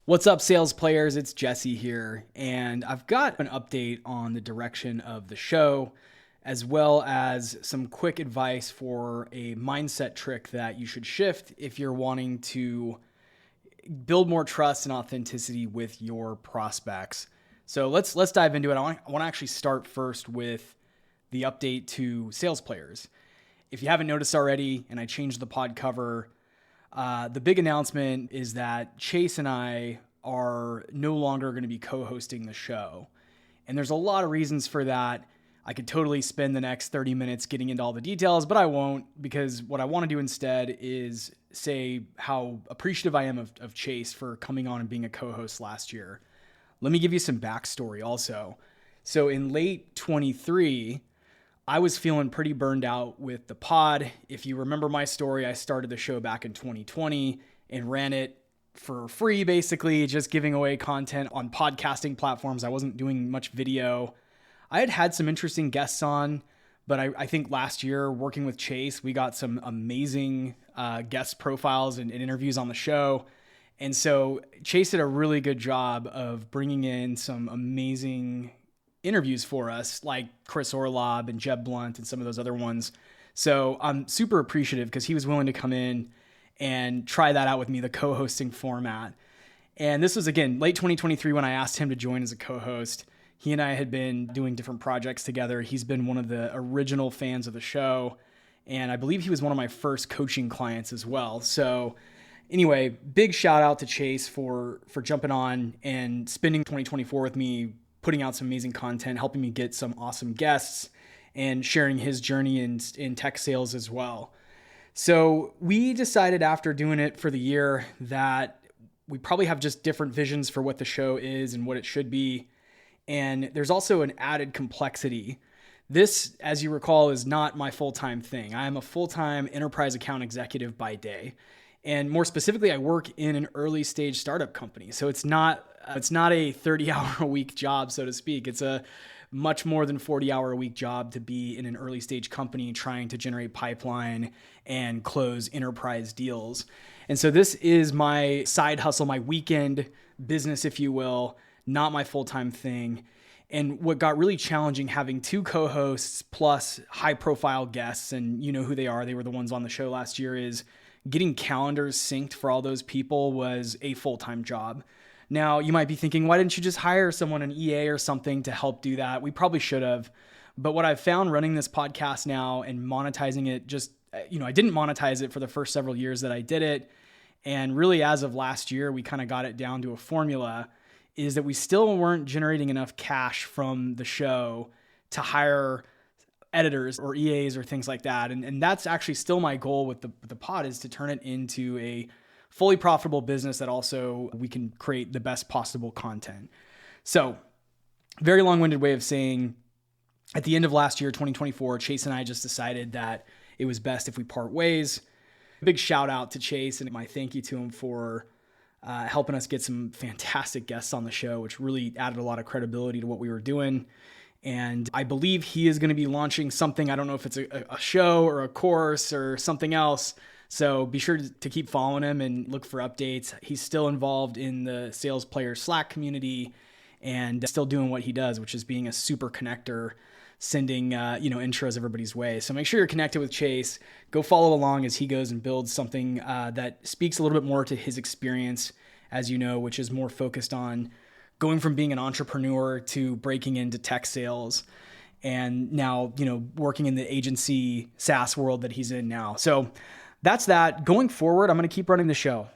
What's up, sales players? It's Jesse here, and I've got an update on the direction of the show, as well as some quick advice for a mindset trick that you should shift if you're wanting to build more trust and authenticity with your prospects. So let's dive into it. I want to actually start first with the update to sales players. If you haven't noticed already, and I changed the pod cover, the big announcement is that Chase and I are no longer going to be co-hosting the show. And there's a lot of reasons for that. I could totally spend the next 30 minutes getting into all the details, but I won't, because what I want to do instead is say how appreciative I am of Chase for coming on and being a co-host last year. Let me give you some backstory also. So in late 23, I was feeling pretty burned out with the pod. If you remember my story, I started the show back in 2020 and ran it for free, basically just giving away content on podcasting platforms. I wasn't doing much video. I had some interesting guests on, but I think last year working with Chase, we got some amazing guest profiles and interviews on the show. And so Chase did a really good job of bringing in some amazing interviews for us, like Chris Orlob and Jeb Blount and some of those other ones. So I'm super appreciative because he was willing to come in and try that out with me, the co-hosting format. And this was, again, late 2023 when I asked him to join as a co-host. He and I had been doing different projects together. He's been one of the original fans of the show. And I believe he was one of my first coaching clients as well. So anyway, big shout out to Chase for jumping on and spending 2024 with me, putting out some amazing content, helping me get some awesome guests, and sharing his journey in tech sales as well. So we decided after doing it for the year that we probably have just different visions for what the show is and what it should be. And there's also an added complexity. This, as you recall, is not my full-time thing. I am a full-time enterprise account executive by day. And more specifically, I work in an early stage startup company. So it's not a 30-hour-a-week job, so to speak. It's a much more than 40-hour-a-week job to be in an early stage company trying to generate pipeline and close enterprise deals. And so this is my side hustle, my weekend business, if you will, not my full-time thing. And what got really challenging having two co-hosts plus high-profile guests, and you know who they are, they were the ones on the show last year, is getting calendars synced for all those people was a full-time job. Now, you might be thinking, why didn't you just hire someone, an EA or something, to help do that? We probably should have. But what I've found running this podcast now and monetizing it, I didn't monetize it for the first several years that I did it. And really, as of last year, we kind of got it down to a formula, is that we still weren't generating enough cash from the show to hire editors or EAs or things like that. And that's actually still my goal with the pod, is to turn it into a fully profitable business that also we can create the best possible content. So very long-winded way of saying, at the end of last year, 2024, Chase and I just decided that it was best if we part ways. Big shout out to Chase and my thank you to him for helping us get some fantastic guests on the show, which really added a lot of credibility to what we were doing. And I believe he is going to be launching something. I don't know if it's a show or a course or something else. So be sure to keep following him and look for updates. He's still involved in the Sales Player Slack community and still doing what he does, which is being a super connector, sending intros everybody's way. So make sure you're connected with Chase. Go follow along as he goes and builds something that speaks a little bit more to his experience, as you know, which is more focused on going from being an entrepreneur to breaking into tech sales, and now, working in the agency SaaS world that he's in now. So that's that. Going forward, I'm going to keep running the show.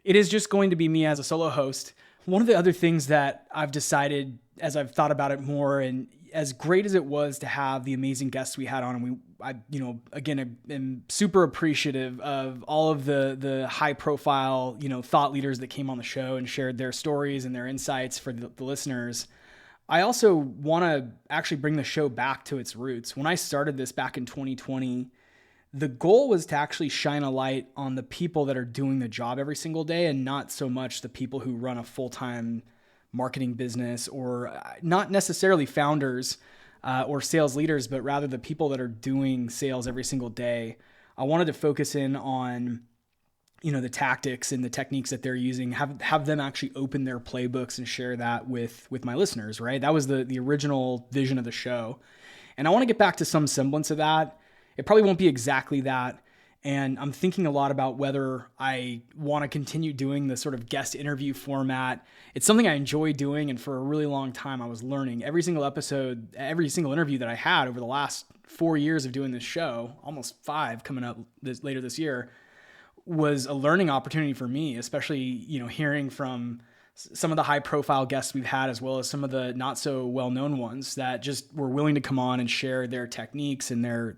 It is just going to be me as a solo host. One of the other things that I've decided as I've thought about it more, and as great as it was to have the amazing guests we had on, and I am super appreciative of all of the high profile, thought leaders that came on the show and shared their stories and their insights for the listeners. I also want to actually bring the show back to its roots. When I started this back in 2020, the goal was to actually shine a light on the people that are doing the job every single day, and not so much the people who run a full-time marketing business, or not necessarily founders or sales leaders, but rather the people that are doing sales every single day. I wanted to focus in on the tactics and the techniques that they're using, have them actually open their playbooks and share that with my listeners, right? That was the original vision of the show. And I want to get back to some semblance of that. It probably won't be exactly that. And I'm thinking a lot about whether I want to continue doing the sort of guest interview format. It's something I enjoy doing. And for a really long time, I was learning every single episode, every single interview that I had over the last 4 years of doing this show, almost 5 coming up later this year, was a learning opportunity for me, especially, hearing from some of the high profile guests we've had, as well as some of the not so well-known ones that just were willing to come on and share their techniques and their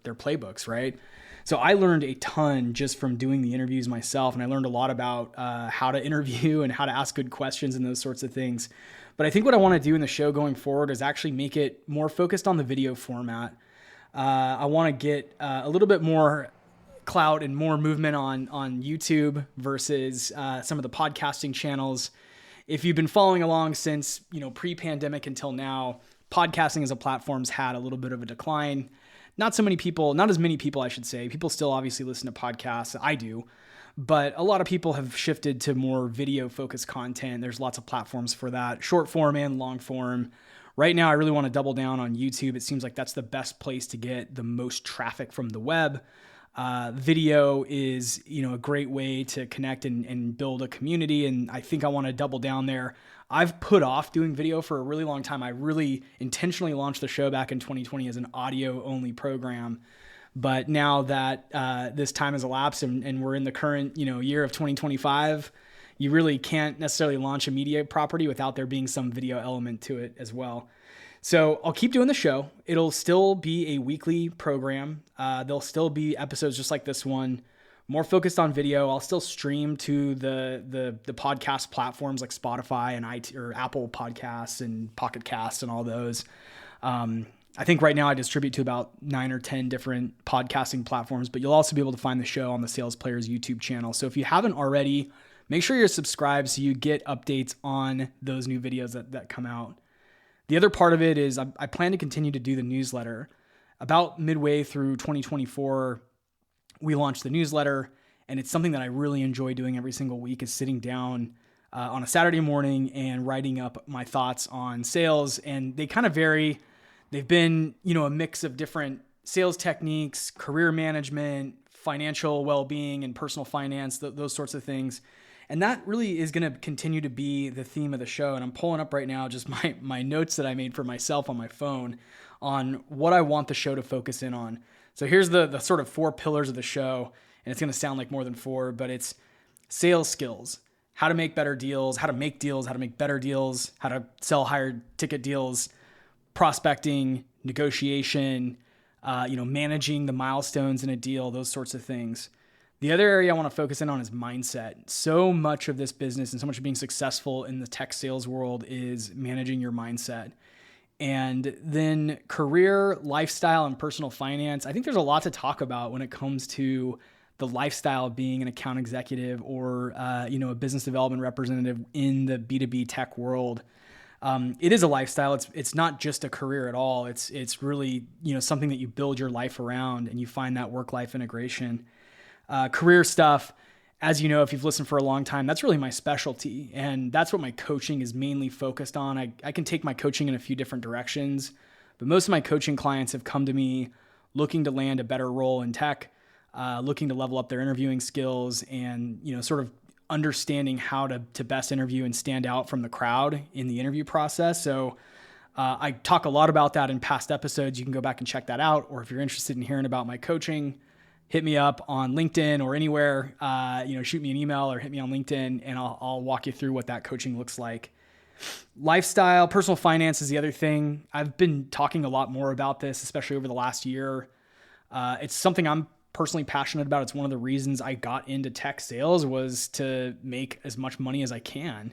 playbooks, right? So I learned a ton just from doing the interviews myself, and I learned a lot about how to interview and how to ask good questions and those sorts of things. But I think what I want to do in the show going forward is actually make it more focused on the video format. I want to get a little bit more clout and more movement on YouTube versus some of the podcasting channels. If you've been following along since pre-pandemic until now, podcasting as a platform's had a little bit of a decline. Not as many people, I should say. People still obviously listen to podcasts. I do. But a lot of people have shifted to more video-focused content. There's lots of platforms for that, short form and long form. Right now, I really want to double down on YouTube. It seems like that's the best place to get the most traffic from the web. Video is, a great way to connect and build a community. And I think I want to double down there. I've put off doing video for a really long time. I really intentionally launched the show back in 2020 as an audio only program. But now that this time has elapsed and we're in the current, year of 2025, you really can't necessarily launch a media property without there being some video element to it as well. So I'll keep doing the show. It'll still be a weekly program. There'll still be episodes just like this one, more focused on video. I'll still stream to the podcast platforms like Spotify and or Apple Podcasts and Pocket Casts and all those. I think right now I distribute to about 9 or 10 different podcasting platforms, but you'll also be able to find the show on the Sales Players YouTube channel. So if you haven't already, make sure you're subscribed so you get updates on those new videos that come out. The other part of it is I plan to continue to do the newsletter. About midway through 2024, we launched the newsletter, and it's something that I really enjoy doing every single week, is sitting down on a Saturday morning and writing up my thoughts on sales. And they kind of vary. They've been, a mix of different sales techniques, career management, financial well-being, and personal finance, those sorts of things. And that really is going to continue to be the theme of the show. And I'm pulling up right now just my notes that I made for myself on my phone on what I want the show to focus in on. So here's the sort of 4 pillars of the show. And it's going to sound like more than 4, but it's sales skills, how to make better deals, how to make deals, how to make better deals, how to sell higher ticket deals, prospecting, negotiation, managing the milestones in a deal, those sorts of things. The other area I want to focus in on is mindset. So much of this business and so much of being successful in the tech sales world is managing your mindset. And then career, lifestyle, and personal finance. I think there's a lot to talk about when it comes to the lifestyle of being an account executive or a business development representative in the B2B tech world. It is a lifestyle. It's not just a career at all. It's really something that you build your life around, and you find that work-life integration. Career stuff, as you know, if you've listened for a long time, that's really my specialty. And that's what my coaching is mainly focused on. I can take my coaching in a few different directions, but most of my coaching clients have come to me looking to land a better role in tech, looking to level up their interviewing skills and, sort of understanding how to best interview and stand out from the crowd in the interview process. So I talk a lot about that in past episodes. You can go back and check that out. Or if you're interested in hearing about my coaching, hit me up on LinkedIn or anywhere, shoot me an email or hit me on LinkedIn, and I'll walk you through what that coaching looks like. Lifestyle, personal finance is the other thing. I've been talking a lot more about this, especially over the last year. It's something I'm personally passionate about. It's one of the reasons I got into tech sales, was to make as much money as I can.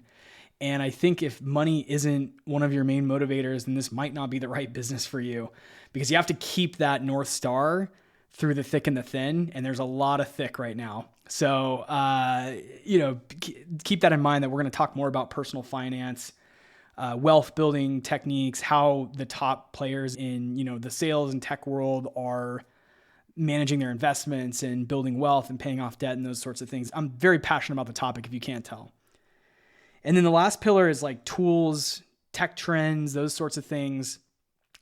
And I think if money isn't one of your main motivators, then this might not be the right business for you, because you have to keep that North Star through the thick and the thin. And there's a lot of thick right now. So, keep that in mind, that we're going to talk more about personal finance, wealth building techniques, how the top players in, the sales and tech world are managing their investments and building wealth and paying off debt and those sorts of things. I'm very passionate about the topic, if you can't tell. And then the last pillar is like tools, tech trends, those sorts of things.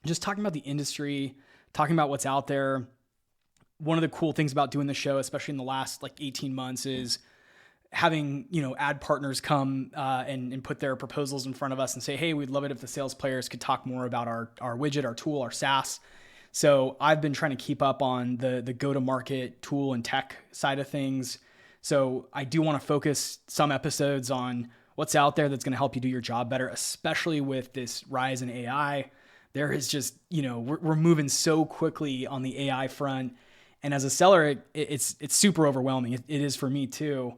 Just talking about the industry, talking about what's out there. One of the cool things about doing the show, especially in the last like 18 months, is having, ad partners come and put their proposals in front of us and say, hey, we'd love it if the sales players could talk more about our widget, our tool, our SaaS. So I've been trying to keep up on the go-to-market tool and tech side of things. So I do want to focus some episodes on what's out there that's going to help you do your job better, especially with this rise in AI. There is just, we're moving so quickly on the AI front. And as a seller, it's super overwhelming. It is for me too,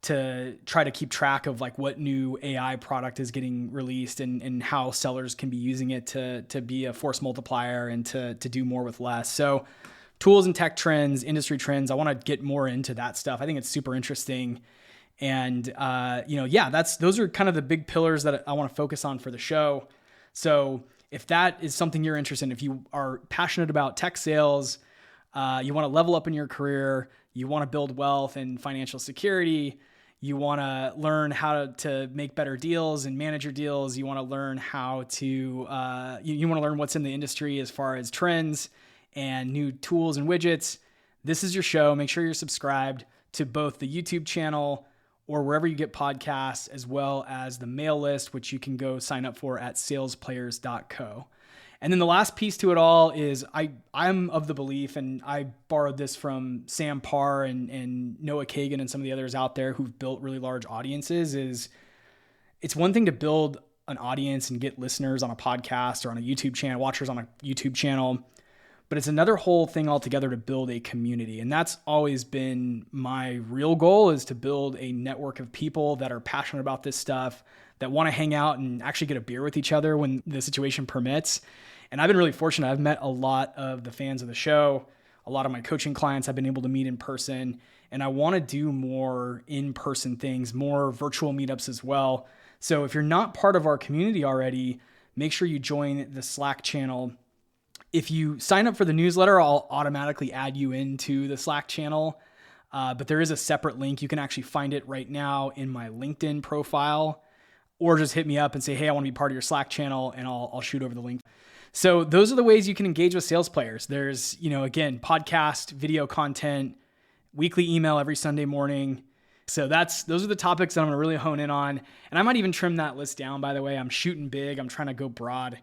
to try to keep track of like what new AI product is getting released and how sellers can be using it to be a force multiplier and to do more with less. So tools and tech trends, industry trends, I want to get more into that stuff. I think it's super interesting. And, those are kind of the big pillars that I want to focus on for the show. So if that is something you're interested in, if you are passionate about tech sales, you want to level up in your career, you want to build wealth and financial security, you want to learn how to make better deals and manage your deals, you want to learn how to, you want to learn what's in the industry as far as trends and new tools and widgets, this is your show. Make sure you're subscribed to both the YouTube channel or wherever you get podcasts, as well as the mail list, which you can go sign up for at salesplayers.co. And then the last piece to it all is I'm of the belief, and I borrowed this from Sam Parr and Noah Kagan and some of the others out there who've built really large audiences, is it's one thing to build an audience and get listeners on a podcast or on a YouTube channel, watchers on a YouTube channel, but it's another whole thing altogether to build a community. And that's always been my real goal, is to build a network of people that are passionate about this stuff, that want to hang out and actually get a beer with each other when the situation permits. And I've been really fortunate. I've met a lot of the fans of the show. A lot of my coaching clients I've been able to meet in person. And I want to do more in-person things, more virtual meetups as well. So if you're not part of our community already, make sure you join the Slack channel. If you sign up for the newsletter, I'll automatically add you into the Slack channel. But there is a separate link. You can actually find it right now in my LinkedIn profile, or just hit me up and say, hey, I want to be part of your Slack channel, and I'll shoot over the link. So those are the ways you can engage with sales players. There's, again, podcast, video content, weekly email every Sunday morning. So those are the topics that I'm going to really hone in on. And I might even trim that list down, by the way. I'm shooting big. I'm trying to go broad.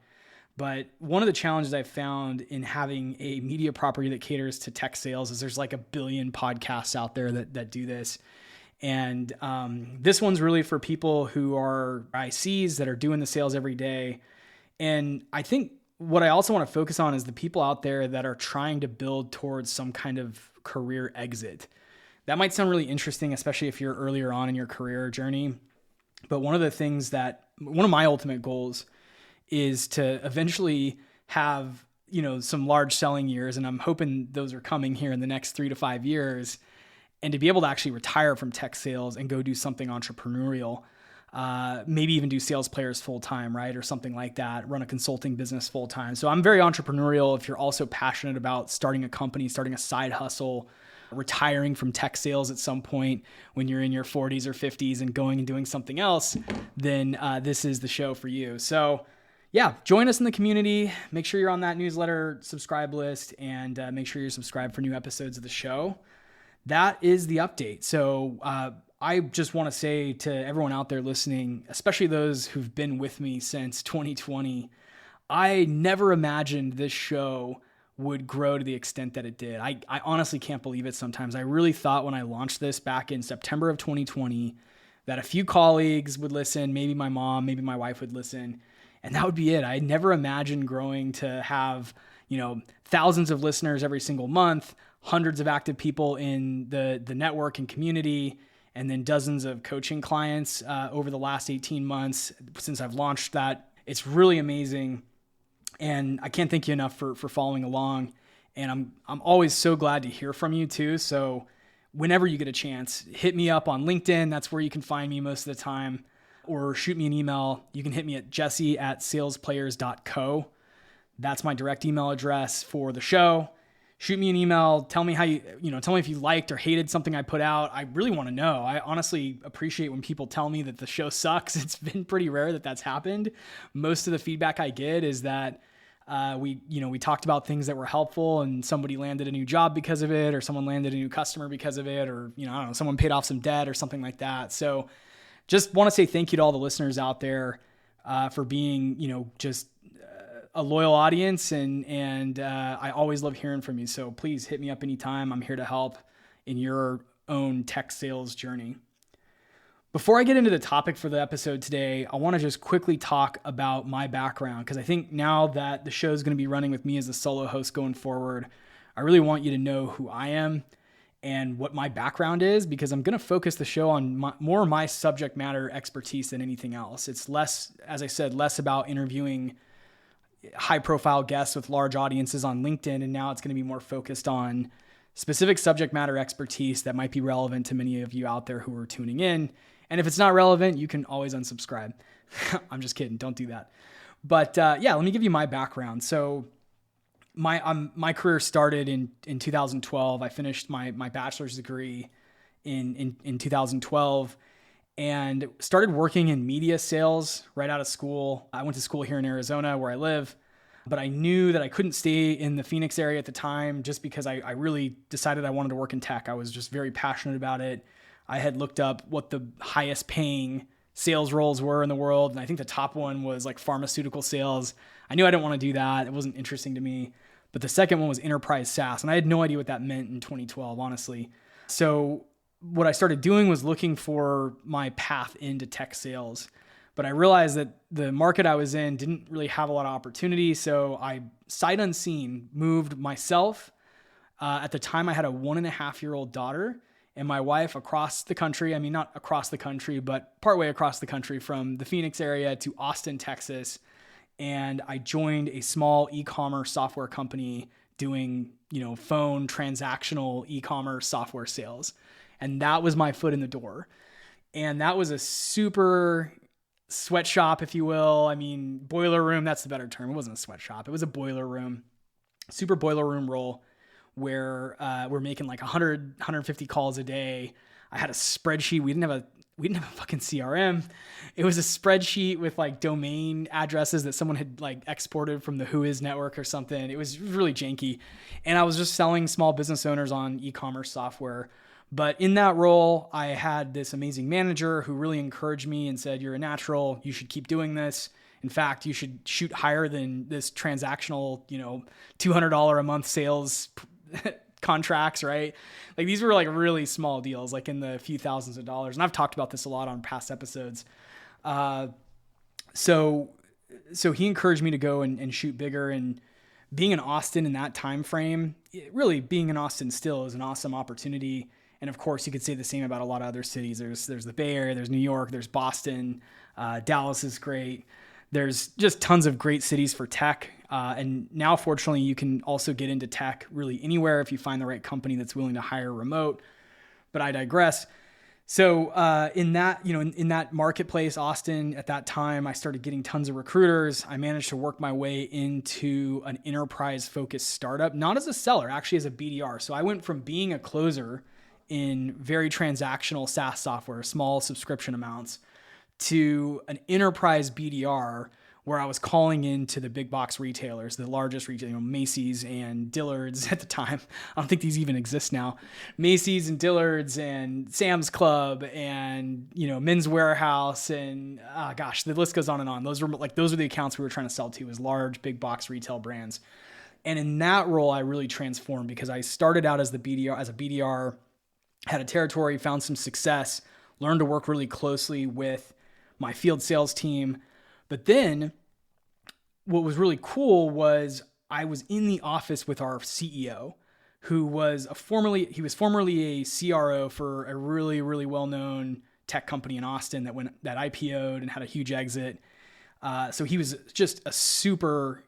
But one of the challenges I've found in having a media property that caters to tech sales is there's like 1 billion podcasts out there that do this. And this one's really for people who are ICs that are doing the sales every day. And I think what I also want to focus on is the people out there that are trying to build towards some kind of career exit. That might sound really interesting, especially if you're earlier on in your career journey. But one of my ultimate goals is to eventually have, some large selling years. And I'm hoping those are coming here in the next 3 to 5 years, and to be able to actually retire from tech sales and go do something entrepreneurial. Maybe even do sales players full time, right? Or something like that, run a consulting business full time. So I'm very entrepreneurial. If you're also passionate about starting a company, starting a side hustle, retiring from tech sales at some point when you're in your 40s or 50s and going and doing something else, then this is the show for you. So yeah, join us in the community. Make sure you're on that newsletter subscribe list, and make sure you're subscribed for new episodes of the show. That is the update. So I just want to say to everyone out there listening, especially those who've been with me since 2020, I never imagined this show would grow to the extent that it did. I honestly can't believe it sometimes. I really thought when I launched this back in September of 2020 that a few colleagues would listen, maybe my mom, maybe my wife would listen, and that would be it. I never imagined growing to have, thousands of listeners every single month, hundreds of active people in the network and community, and then dozens of coaching clients over the last 18 months since I've launched that. It's really amazing. And I can't thank you enough for following along. And I'm always so glad to hear from you too. So whenever you get a chance, hit me up on LinkedIn. That's where you can find me most of the time. Or shoot me an email. You can hit me at jesse@salesplayers.co. That's my direct email address for the show. shoot me an email. Tell me tell me if you liked or hated something I put out. I really want to know. I honestly appreciate when people tell me that the show sucks. It's been pretty rare that that's happened. Most of the feedback I get is that we talked about things that were helpful and somebody landed a new job because of it, or someone landed a new customer because of it, or, I don't know, someone paid off some debt or something like that. So just want to say thank you to all the listeners out there for being, just a loyal audience, and I always love hearing from you. So please hit me up anytime. I'm here to help in your own tech sales journey. Before I get into the topic for the episode today, I want to just quickly talk about my background, because I think now that the show is going to be running with me as a solo host going forward, I really want you to know who I am and what my background is, because I'm going to focus the show on more my subject matter expertise than anything else. It's less, as I said, less about interviewing high profile guests with large audiences on LinkedIn. And now it's going to be more focused on specific subject matter expertise that might be relevant to many of you out there who are tuning in. And if it's not relevant, you can always unsubscribe. I'm just kidding. Don't do that. But let me give you my background. So my career started in 2012. I finished my bachelor's degree in 2012. And started working in media sales right out of school. I went to school here in Arizona where I live, but I knew that I couldn't stay in the Phoenix area at the time just because I really decided I wanted to work in tech. I was just very passionate about it. I had looked up what the highest paying sales roles were in the world, and I think the top one was like pharmaceutical sales. I knew I didn't want to do that. It wasn't interesting to me. But the second one was enterprise SaaS, and I had no idea what that meant in 2012, honestly. So what I started doing was looking for my path into tech sales, but I realized that the market I was in didn't really have a lot of opportunity. So I, sight unseen, moved myself. At the time I had a 1.5-year-old daughter and my wife across the country. I mean, not across the country, but partway across the country from the Phoenix area to Austin, Texas. And I joined a small e-commerce software company doing, phone transactional e-commerce software sales. And that was my foot in the door. And that was a super sweatshop, if you will. I mean, boiler room, that's the better term. It wasn't a sweatshop. It was a boiler room, super boiler room role where we're making like 100, 150 calls a day. I had a spreadsheet. We didn't have a fucking CRM. It was a spreadsheet with like domain addresses that someone had like exported from the Whois network or something. It was really janky. And I was just selling small business owners on e-commerce software. But in that role, I had this amazing manager who really encouraged me and said, "You're a natural. You should keep doing this. In fact, you should shoot higher than this transactional, $200 a month sales contracts," right? Like these were like really small deals, like in the few thousands of dollars. And I've talked about this a lot on past episodes. So he encouraged me to go and shoot bigger. And being in Austin in that time frame, really being in Austin still is an awesome opportunity. And of course, you could say the same about a lot of other cities. There's the Bay Area, there's New York, there's Boston, Dallas is great. There's just tons of great cities for tech. And now, fortunately, you can also get into tech really anywhere if you find the right company that's willing to hire remote. But I digress. So in that marketplace, Austin, at that time, I started getting tons of recruiters. I managed to work my way into an enterprise-focused startup, not as a seller, actually as a BDR. So I went from being a closer in very transactional SaaS software, small subscription amounts, to an enterprise BDR where I was calling into the big box retailers, the largest retailers, Macy's and Dillard's at the time. I don't think these even exist now. Macy's and Dillard's and Sam's Club and, Men's Warehouse and the list goes on and on. Those were the accounts we were trying to sell to, as large big box retail brands. And in that role, I really transformed because I started out as a BDR, had a territory, found some success, learned to work really closely with my field sales team. But then what was really cool was I was in the office with our CEO, who was formerly a CRO for a really, really well-known tech company in Austin that IPO'd and had a huge exit. So he was just a super,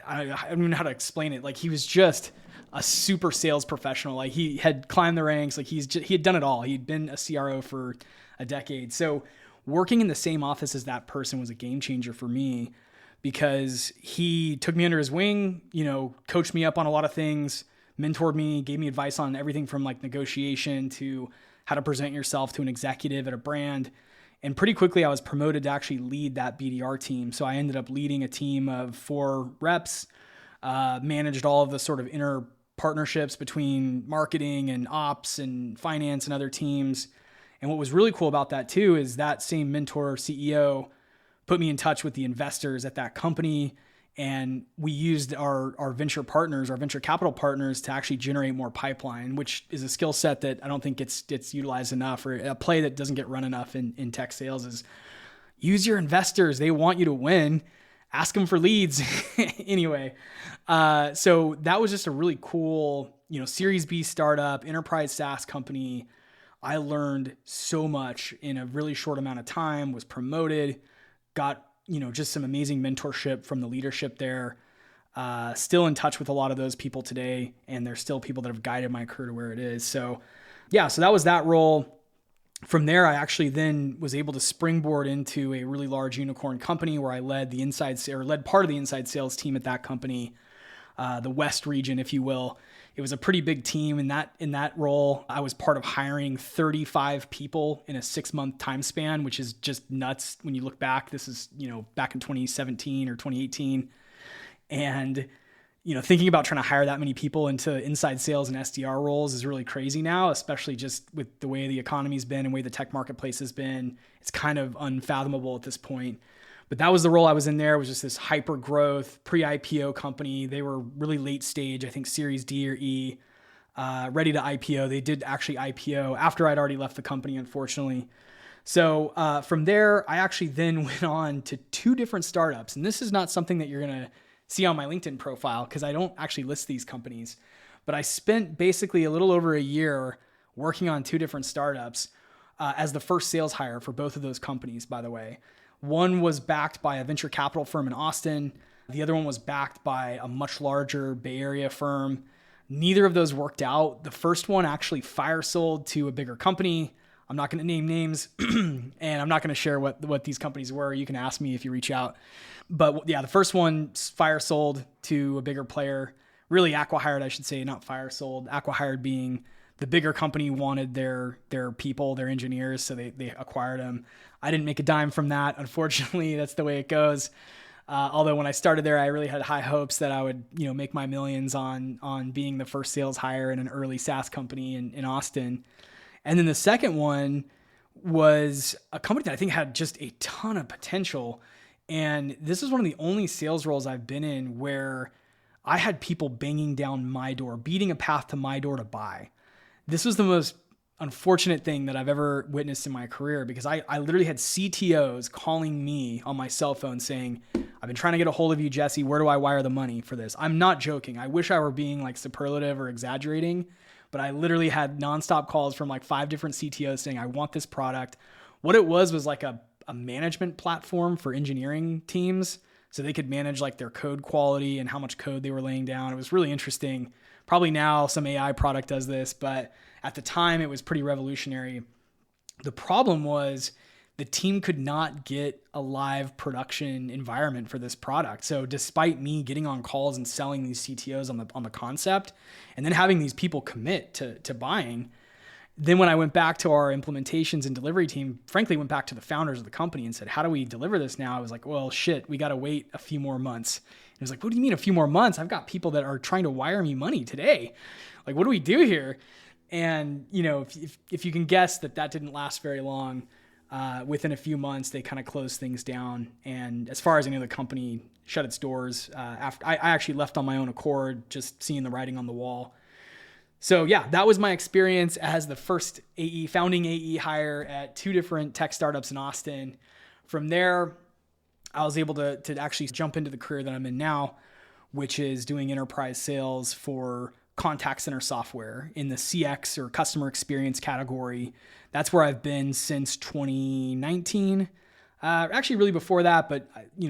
I don't even know how to explain it. Like he was just a super sales professional. Like he had climbed the ranks. Like he had done it all. He'd been a CRO for a decade. So working in the same office as that person was a game changer for me because he took me under his wing, coached me up on a lot of things, mentored me, gave me advice on everything from like negotiation to how to present yourself to an executive at a brand. And pretty quickly I was promoted to actually lead that BDR team. So I ended up leading a team of 4 reps, managed all of the sort of inner partnerships between marketing and ops and finance and other teams. And what was really cool about that too is that same mentor CEO put me in touch with the investors at that company. And we used our venture partners, our venture capital partners, to actually generate more pipeline, which is a skill set that I don't think gets utilized enough, or a play that doesn't get run enough in tech sales is use your investors. They want you to win. Ask them for leads. Anyway, so that was just a really cool, Series B startup, enterprise SaaS company. I learned so much in a really short amount of time, was promoted, got, just some amazing mentorship from the leadership there. Still in touch with a lot of those people today, and they're still people that have guided my career to where it is. So yeah, so that was that role. From there, I actually then was able to springboard into a really large unicorn company where I led part of the inside sales team at that company, the West region, if you will. It was a pretty big team. In that role, I was part of hiring 35 people in a 6-month time span, which is just nuts when you look back. This is, back in 2017 or 2018. And thinking about trying to hire that many people into inside sales and SDR roles is really crazy now, especially just with the way the economy's been and the way the tech marketplace has been. It's kind of unfathomable at this point. But that was the role I was in there. It was just this hyper growth pre-IPO company. They were really late stage, I think Series D or E, ready to IPO. They did actually IPO after I'd already left the company, unfortunately. So from there, I actually then went on to 2 different startups. And this is not something that you're going to see on my LinkedIn profile because I don't actually list these companies. But I spent basically a little over a year working on 2 different startups as the first sales hire for both of those companies, by the way. One was backed by a venture capital firm in Austin. The other one was backed by a much larger Bay Area firm. Neither of those worked out. The first one actually fire sold to a bigger company. I'm not going to name names and I'm not going to share what these companies were. You can ask me if you reach out. But yeah, the first one fire sold to a bigger player, really acqui-hired, I should say, not fire sold. Acqui-hired being the bigger company wanted their people, their engineers, so they acquired them. I didn't make a dime from that. Unfortunately, that's the way it goes. Although when I started there, I really had high hopes that I would, make my millions on being the first sales hire in an early SaaS company in Austin. And then the second one was a company that I think had just a ton of potential. And this is one of the only sales roles I've been in where I had people banging down my door, beating a path to my door to buy. This was the most unfortunate thing that I've ever witnessed in my career because I literally had CTOs calling me on my cell phone saying, I've been trying to get a hold of you, Jesse. Where do I wire the money for this? I'm not joking. I wish I were being like superlative or exaggerating, but I literally had nonstop calls from like 5 different CTOs saying, I want this product. What it was like a management platform for engineering teams so they could manage like their code quality and how much code they were laying down. It was really interesting. Probably now some AI product does this, but at the time it was pretty revolutionary. The problem was the team could not get a live production environment for this product. So despite me getting on calls and selling these CTOs on the concept and then having these people commit to buying, then when I went back to our implementations and delivery team, frankly, went back to the founders of the company and said, how do we deliver this now? I was like, well, shit, we got to wait a few more months. And it was like, what do you mean a few more months? I've got people that are trying to wire me money today. Like, what do we do here? And, if you can guess that didn't last very long, within a few months, they kind of closed things down. And as far as I know, the company shut its doors after I actually left on my own accord, just seeing the writing on the wall. So yeah, that was my experience as the first founding AE hire at 2 different tech startups in Austin. From there, I was able to actually jump into the career that I'm in now, which is doing enterprise sales for contact center software in the CX or customer experience category. That's where I've been since 2019. Actually, really before that, but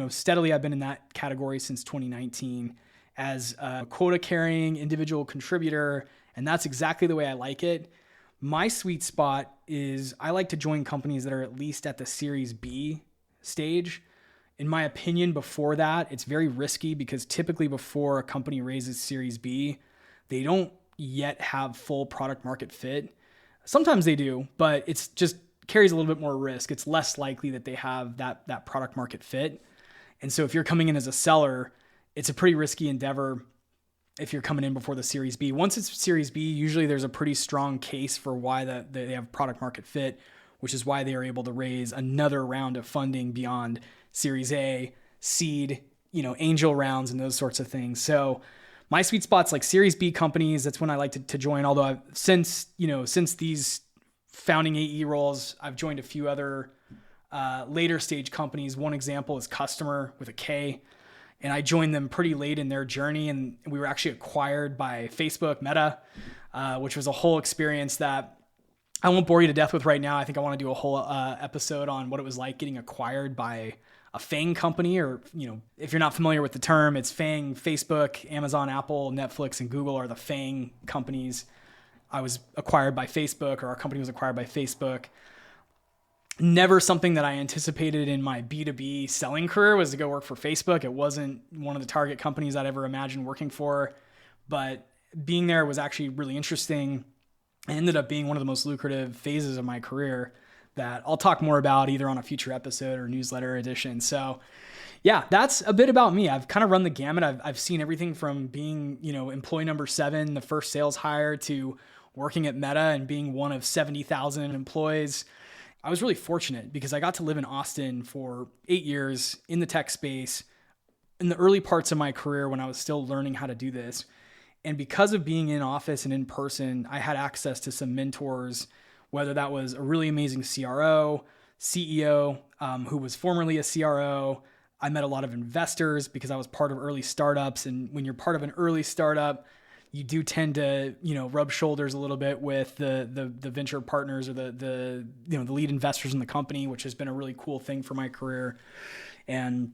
steadily I've been in that category since 2019 as a quota-carrying individual contributor. And that's exactly the way I like it. My sweet spot is I like to join companies that are at least at the Series B stage. In my opinion, before that, it's very risky because typically before a company raises Series B, they don't yet have full product market fit. Sometimes they do, but it's just carries a little bit more risk. It's less likely that they have that product market fit. And so if you're coming in as a seller, it's a pretty risky endeavor if you're coming in before the Series B. Once it's Series B, usually there's a pretty strong case for why they have product market fit, which is why they are able to raise another round of funding beyond Series A, seed, angel rounds and those sorts of things. So my sweet spot's like Series B companies. That's when I like to join. Although since these founding AE roles, I've joined a few other later stage companies. One example is Customer with a K. And I joined them pretty late in their journey. And we were actually acquired by Facebook, Meta, which was a whole experience that I won't bore you to death with right now. I think I want to do a whole episode on what it was like getting acquired by a FANG company, or, if you're not familiar with the term, it's FANG. Facebook, Amazon, Apple, Netflix, and Google are the FANG companies. I was acquired by Facebook, or our company was acquired by Facebook. Never something that I anticipated in my B2B selling career was to go work for Facebook. It wasn't one of the target companies I'd ever imagined working for, but being there was actually really interesting. It ended up being one of the most lucrative phases of my career that I'll talk more about either on a future episode or newsletter edition. So yeah, that's a bit about me. I've kind of run the gamut. I've seen everything from being, employee number 7, the first sales hire, to working at Meta and being one of 70,000 employees. I was really fortunate because I got to live in Austin for 8 years in the tech space in the early parts of my career when I was still learning how to do this. And because of being in office and in person, I had access to some mentors, whether that was a really amazing CRO, CEO, who was formerly a CRO. I met a lot of investors because I was part of early startups. And when you're part of an early startup, you do tend to, rub shoulders a little bit with the venture partners or the lead investors in the company, which has been a really cool thing for my career. And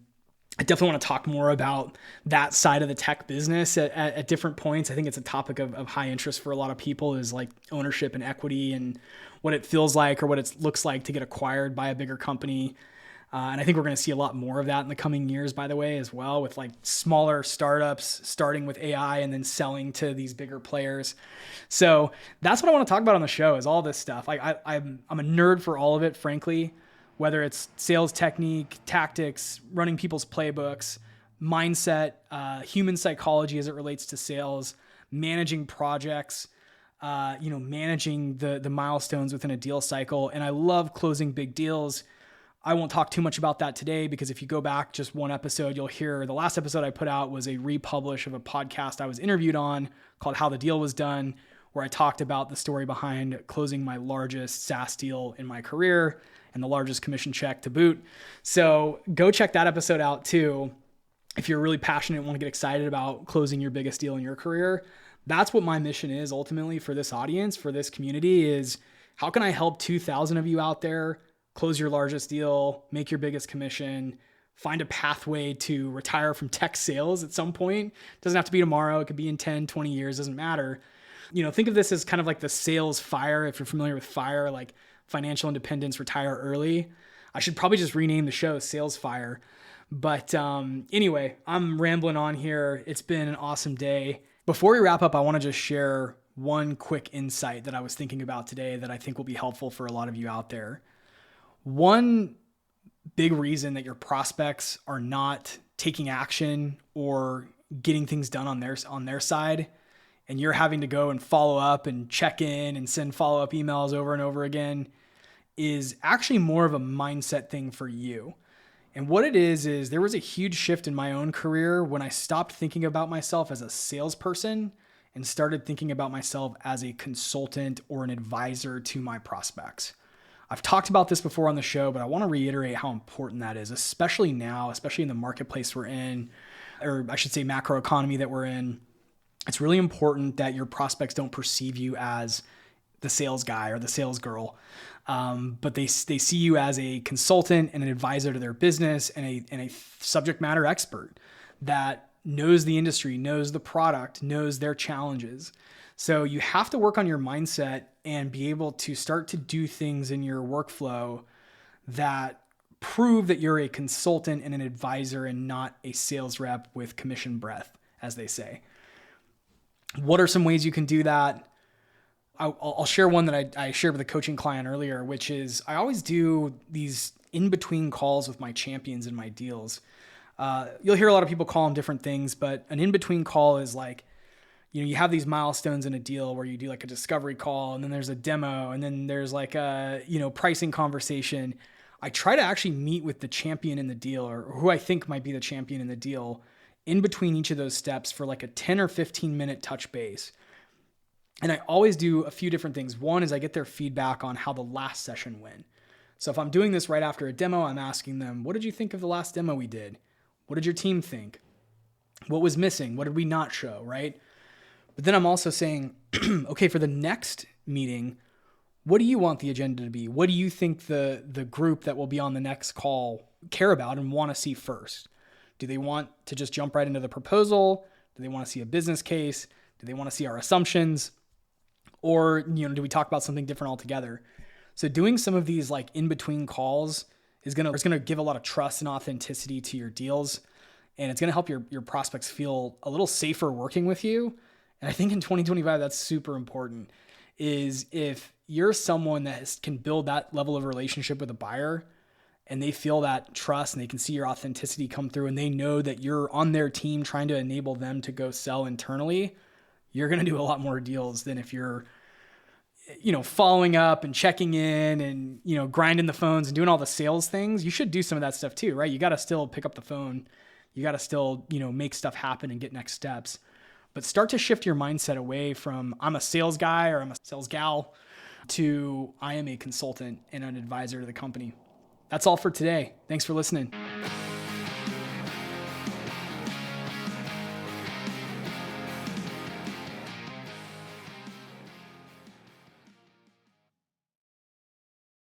I definitely want to talk more about that side of the tech business at different points. I think it's a topic of high interest for a lot of people, is like ownership and equity and what it feels like or what it looks like to get acquired by a bigger company. And I think we're going to see a lot more of that in the coming years, by the way, as well, with like smaller startups starting with AI and then selling to these bigger players. So that's what I want to talk about on the show, is all this stuff. I'm a nerd for all of it, frankly, whether it's sales technique, tactics, running people's playbooks, mindset, human psychology as it relates to sales, managing projects, managing the milestones within a deal cycle. And I love closing big deals. I won't talk too much about that today, because if you go back just one episode, you'll hear the last episode I put out was a republish of a podcast I was interviewed on called How the Deal Was Done, where I talked about the story behind closing my largest SaaS deal in my career and the largest commission check to boot. So go check that episode out too. If you're really passionate and want to get excited about closing your biggest deal in your career, that's what my mission is ultimately for this audience, for this community, is how can I help 2,000 of you out there close your largest deal, make your biggest commission, find a pathway to retire from tech sales at some point. It doesn't have to be tomorrow. It could be in 10, 20 years, doesn't matter. Think of this as kind of like the sales FIRE. If you're familiar with FIRE, like financial independence, retire early. I should probably just rename the show Sales FIRE. But anyway, I'm rambling on here. It's been an awesome day. Before we wrap up, I want to just share one quick insight that I was thinking about today that I think will be helpful for a lot of you out there. One big reason that your prospects are not taking action or getting things done on their side, and you're having to go and follow up and check in and send follow-up emails over and over again, is actually more of a mindset thing for you. And what it is there was a huge shift in my own career when I stopped thinking about myself as a salesperson and started thinking about myself as a consultant or an advisor to my prospects. I've talked about this before on the show, but I want to reiterate how important that is, especially now, especially in the marketplace we're in, or I should say macro economy that we're in. It's really important that your prospects don't perceive you as the sales guy or the sales girl, but they see you as a consultant and an advisor to their business and a subject matter expert that knows the industry, knows the product, knows their challenges. So you have to work on your mindset and be able to start to do things in your workflow that prove that you're a consultant and an advisor and not a sales rep with commission breath, as they say. What are some ways you can do that? I'll share one that I shared with a coaching client earlier, which is I always do these in-between calls with my champions in my deals. You'll hear a lot of people call them different things, but an in-between call is like, you have these milestones in a deal where you do like a discovery call, and then there's a demo, and then there's like a, pricing conversation. I try to actually meet with the champion in the deal, or who I think might be the champion in the deal, in between each of those steps for like a 10 or 15 minute touch base. And I always do a few different things. One is I get their feedback on how the last session went. So if I'm doing this right after a demo, I'm asking them, what did you think of the last demo we did? What did your team think? What was missing? What did we not show, right? But then I'm also saying, okay, for the next meeting, what do you want the agenda to be? What do you think the group that will be on the next call care about and want to see first? Do they want to just jump right into the proposal? Do they want to see a business case? Do they want to see our assumptions? Or, do we talk about something different altogether? So doing some of these like in-between calls is going to give a lot of trust and authenticity to your deals. And it's going to help your prospects feel a little safer working with you. And I think in 2025, that's super important, is if you're someone that can build that level of relationship with a buyer and they feel that trust and they can see your authenticity come through and they know that you're on their team trying to enable them to go sell internally, you're going to do a lot more deals than if you're, following up and checking in and, grinding the phones and doing all the sales things. You should do some of that stuff too, right? You got to still pick up the phone. You got to still, make stuff happen and get next steps. But start to shift your mindset away from I'm a sales guy or I'm a sales gal to I am a consultant and an advisor to the company. That's all for today. Thanks for listening.